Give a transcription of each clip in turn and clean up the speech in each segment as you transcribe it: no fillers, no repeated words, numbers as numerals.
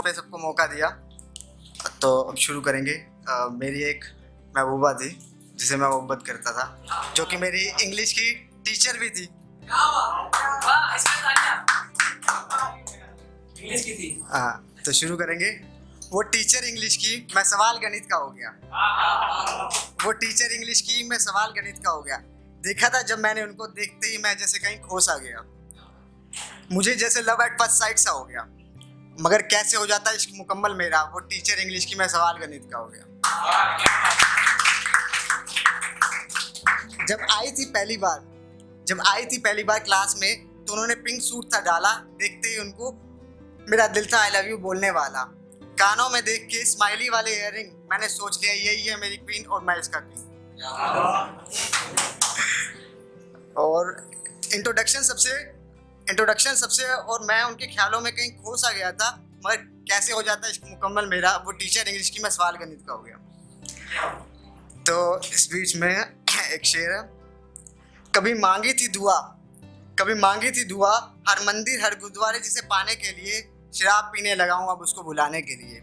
पे सबको मौका दिया, तो अब शुरू करेंगे। मेरी एक महबूबा थी जिसे मैं मोहब्बत करता था, जो कि मेरी इंग्लिश की टीचर भी थी। इंग्लिश की थी। हाँ, तो शुरू करेंगे। वो टीचर इंग्लिश की, मैं सवाल गणित का हो गया। वो टीचर इंग्लिश की, मैं सवाल गणित का हो गया। देखा था जब मैंने उनको, देखते ही मैं जैसे कहीं खो सा गया। मुझे जैसे लव एट फर्स्ट साइट सा हो गया। मगर कैसे हो जाता इश्क मुकम्मल मेरा, वो टीचर इंग्लिश की, मैं सवाल गणित का हो गया। जब आई थी पहली बार क्लास में, तो उन्होंने पिंक सूट था डाला। देखते ही उनको मेरा दिल था आई लव यू बोलने वाला। कानों में देख के स्माइली वाले इयररिंग, मैंने सोच लिया यही है मेरी क्वीन और मैं इसका किंग। और इंट्रोडक्शन सबसे और मैं उनके ख्यालों में कहीं खो सा गया था। मगर कैसे हो जाता इश्क मुकम्मल मेरा, वो टीचर इंग्लिश की, मैं सवाल गणित का हो गया। तो इस बीच में एक शेर है। कभी मांगी थी दुआ, हर मंदिर हर गुरुद्वारे जिसे पाने के लिए, शराब पीने लगाऊं अब उसको भुलाने के लिए।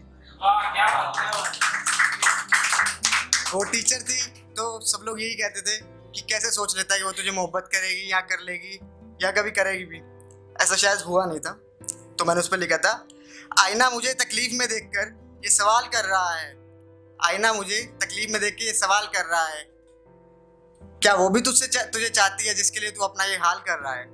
वो टीचर थी, तो सब लोग यही कहते थे कि कैसे सोच लेता है कि वो तुझे मोहब्बत करेगी या कर लेगी या कभी करेगी भी। ऐसा शायद हुआ नहीं था। तो मैंने उस पर लिखा था, आईना मुझे तकलीफ में देखकर ये सवाल कर रहा है। आईना मुझे तकलीफ में देख के ये सवाल कर रहा है, क्या वो भी तुझे चाहती है जिसके लिए तू अपना ये हाल कर रहा है।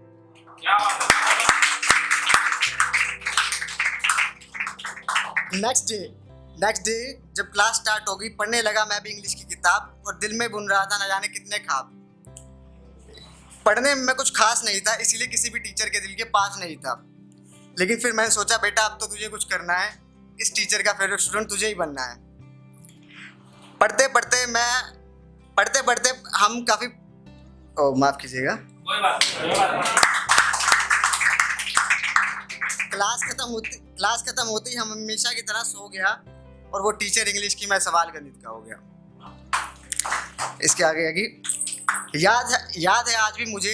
नेक्स्ट डे जब क्लास स्टार्ट होगी, पढ़ने लगा मैं भी इंग्लिश की किताब, और दिल में बुन रहा था न जाने कितने ख्वाब। पढ़ने में मैं कुछ खास नहीं था, इसीलिए किसी भी टीचर के दिल के पास नहीं था। लेकिन फिर मैंने सोचा बेटा अब तो तुझे कुछ करना है, इस टीचर का फेवरेट स्टूडेंट तुझे ही बनना है। पढ़ते पढ़ते हम काफी, माफ कीजिएगा, क्लास खत्म होती ही हम हमेशा की तरह सो गया, और वो टीचर इंग्लिश की, मैं सवाल गणित का हो गया। इसके आगे याद है आज भी मुझे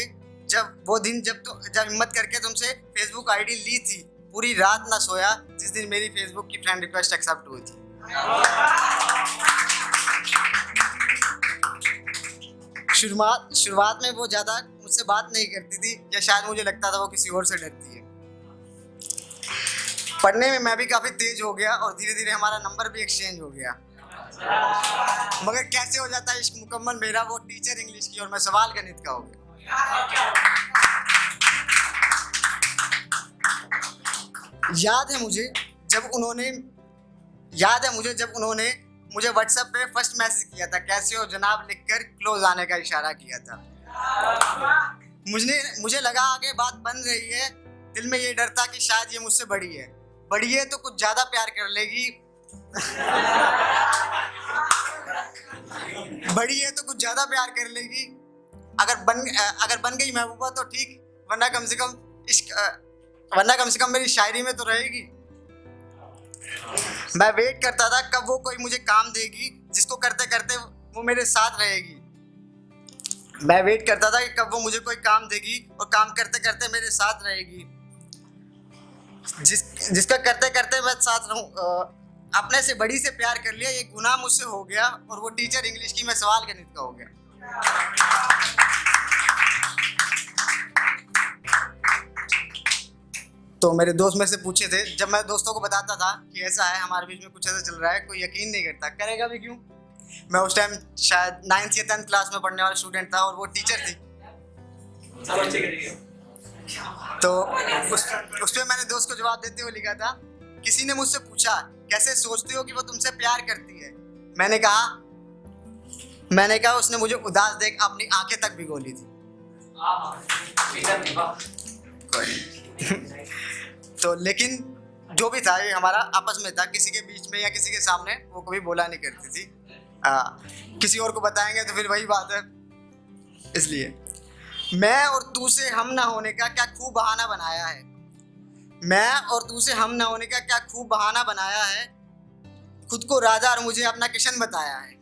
जब वो दिन जब हिम्मत करके तुमसे फेसबुक आईडी ली थी। पूरी रात ना सोया जिस दिन मेरी फेसबुक की फ्रेंड रिक्वेस्ट एक्सेप्ट हुई थी। शुरुआत में वो ज्यादा मुझसे बात नहीं करती थी, या शायद मुझे लगता था वो किसी और से डरती है। पढ़ने में मैं भी काफी तेज हो गया, और धीरे धीरे हमारा नंबर भी एक्सचेंज हो गया। मगर कैसे हो जाता है इश्क मुकम्मल मेरा, वो टीचर इंग्लिश की, और मैं सवाल गणित का हो गया। याद है मुझे जब उन्होंने मुझे व्हाट्सएप पे फर्स्ट मैसेज किया था, कैसे हो जनाब लिखकर क्लोज आने का इशारा किया था। मुझे लगा आगे बात बन रही है, दिल में ये डर था कि शायद ये मुझसे बड़ी है तो कुछ ज्यादा प्यार कर लेगी। बड़ी है तो कुछ ज्यादा प्यार कर लेगी। अगर बन गई महबूबा तो ठीक, वरना कम से कम मेरी शायरी में तो रहेगी। मैं वेट करता था कब वो कोई मुझे काम देगी, जिसको करते करते वो मेरे साथ रहेगी। मैं वेट करता था कि कब वो मुझे कोई काम देगी, और काम करते करते मेरे साथ रहेगी। जिसका करते करते मैं साथ रहूं। अपने से बड़ी से प्यार कर लिया, ये गुनाह मुझसे हो गया, और वो टीचर इंग्लिश की, मैं सवाल गणित का हो गया। तो मेरे दोस्त में से पूछे थे, जब मैं दोस्तों को बताता था कि ऐसा है हमारे बीच में कुछ ऐसा चल रहा है, कोई यकीन नहीं करता, करेगा भी क्यों। मैं उस टाइम शायद 9th या 10th क्लास में पढ़ने वाला स्टूडेंट था, और वो टीचर थी। तो उस पे मैंने दोस्त को जवाब देते हुए लिखा था, किसी ने मुझसे पूछा कैसे सोचते हो कि वो तुमसे प्यार करती है। मैंने कहा उसने मुझे उदास देख अपनी आंखें तक भिगो ली थी। तो लेकिन जो भी था ये हमारा आपस में था, किसी के बीच में या किसी के सामने वो कभी बोला नहीं करती थी। किसी और को बताएंगे तो फिर वही बात है। इसलिए मैं और तू से हम ना होने का क्या खूब बहाना बनाया है। मैं और तू से हम ना होने का क्या खूब बहाना बनाया है। खुद को राजा और मुझे अपना किशन बताया है।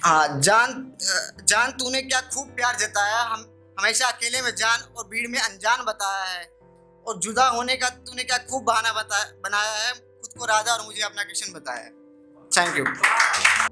हाँ, जान तूने क्या खूब प्यार जताया। हमेशा अकेले में जान और भीड़ में अनजान बताया है, और जुदा होने का तूने क्या खूब बहाना बनाया है, खुद को राजा और मुझे अपना कृष्ण बताया है। Thank you.